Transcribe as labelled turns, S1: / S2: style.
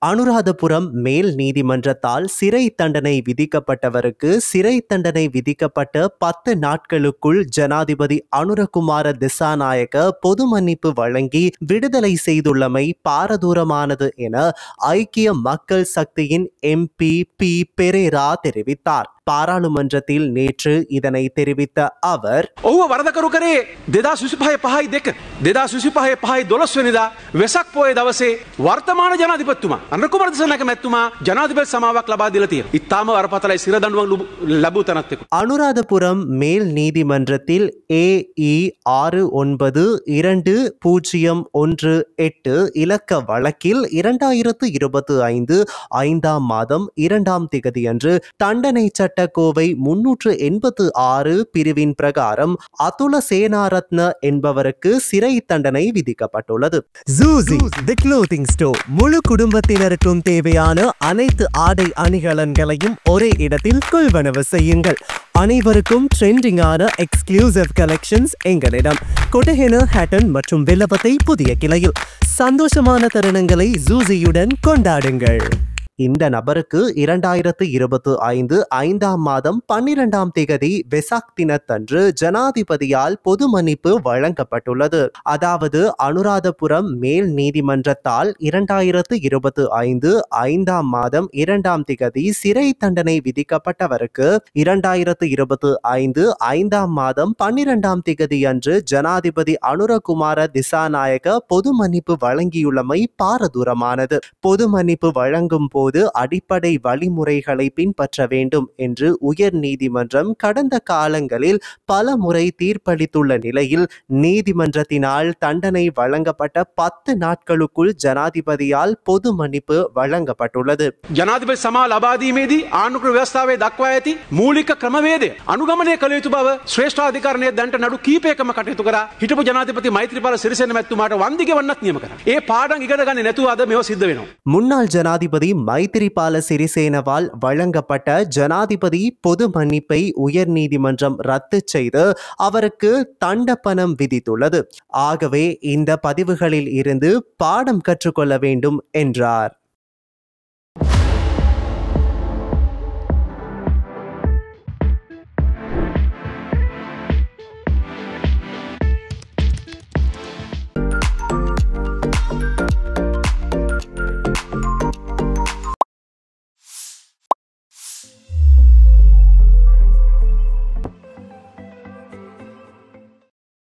S1: அனுராதபுரம் மேல் நீதிமன்றத்தால் சிறை தண்டனை விதிக்கப்பட்டவருக்கு சிறை தண்டனை விதிக்கப்பட்ட 10 நாட்களுக்குள் ஜனாதிபதி அனுரகுமார திசாநாயக்க பொது மன்னிப்பு வழங்கி விடுதலை செய்துள்ளமை பாரதூரமானது என ஐக்கிய மக்கள் சக்தியின் எம்பி பி பெரேரா தெரிவித்தார். பாராளுமன்றத்தில் நேற்று இதனை தெரிவித்த அவர்,
S2: වරදකරු කරේ 2025 5 වෙනිදා වෙසක් පොය දවසේ වර්තමාන ජනාධිපතිතුමා අනුරකුමාර දිසානායක මැතිතුමා ජනාධිපති සමාවක් ලබා දීලා තියෙනවා. ඉතාම වරපතලයි සිර දඬුවම් ලැබූ තැනත් එක්ක.
S1: அனுராதபுரம் மேல் நீதிமன்றத்தில் AE 692018 இலக்க வழக்கில் 2025 5ஆம் மாதம் 2ஆம் திகதியன்று தண்டனை சட்டக்கோவை 386 பிரிவின் பிரகாரம் அதுல சேனாரத்ன என்பவருக்கு சிறை தண்டனை விதிக்கப்பட்டுள்ளது.
S3: ஜூசி தி க்ளோத்திங் ஸ்டோர் முழு குடும்பத்தினருக்கும் தேவையான அனைத்து ஆடை அணிகலன்களையும் ஒரே இடத்தில் கொள்வனவு செய்யுங்கள். அனைவருக்கும் ட்ரெண்டிங்கான எக்ஸ்க்ளூசிவ் கலெக்ஷன்ஸ் எங்களிடம். கொட்டஹென, ஹேட்டன் மற்றும் வில்லபத்தை புதிய கிளையில். சந்தோஷமான தருணங்களை ஜூசியுடன் கொண்டாடுங்கள்.
S1: இந்த நபருக்கு 2025 5ஆம் மாதம் 12ஆம் திகதி வெசாக் தினத்தன்று ஜனாதிபதியால் பொது மன்னிப்பு வழங்கப்பட்டுள்ளது. அதாவது அனுராதபுரம் மேல் நீதிமன்றத்தால் 2025 5ஆம் மாதம் 2ஆம் திகதி சிறை தண்டனை விதிக்கப்பட்டவருக்கு 2025 5ஆம் மாதம் 12ஆம் திகதி அன்று ஜனாதிபதி அனுரகுமார திசாநாயக்க பொது மன்னிப்பு வழங்கியுள்ளமை பாரதூரமானது. பொது மன்னிப்பு வழங்கும் போது அடிப்படை வழிமுறைகளை பின்பற்ற வேண்டும் என்று உயர் நீதிமன்றம் கடந்த காலங்களில் பல முறை தீர்ப்பளித்துள்ள நிலையில் நீதிமன்றத்தினால் தண்டனை வழங்கப்பட்ட 10 நாட்களுக்குள் ஜனாதிபதியால் பொது மன்னிப்பு வழங்கப்பட்டுள்ளது.
S2: ජනාධිපති සමා ලබා දීමේදී ආණ්ඩුක්‍රම ව්‍යවස්ථාවේ දක්වා ඇති මූලික ක්‍රමවේදය අනුගමනය කළ යුතු බව ශ්‍රේෂ්ඨ අධිකරණයේ දැනට නඩු කීපයකම කටයුතු කරා. හිටපු ජනාධිපති මෛත්‍රීපාල සිරිසේන මැතිතුමාට වන්දි ගෙවන්නත් නියම කරා. ඒ පාඩම් ඉගෙන ගන්නේ නැතුව අද මේව සිද්ධ වෙනවා.
S1: முன்னாள் ஜனாதிபதி மைத்திரிபால சிறிசேனவால் வழங்கப்பட்ட ஜனாதிபதி பொது மன்னிப்பை உயர் நீதிமன்றம் ரத்து செய்து அவருக்கு தண்டப்பணம் விதித்துள்ளது. ஆகவே இந்த பதிவுகளில் இருந்து பாடம் கற்றுக்கொள்ள வேண்டும் என்றார்.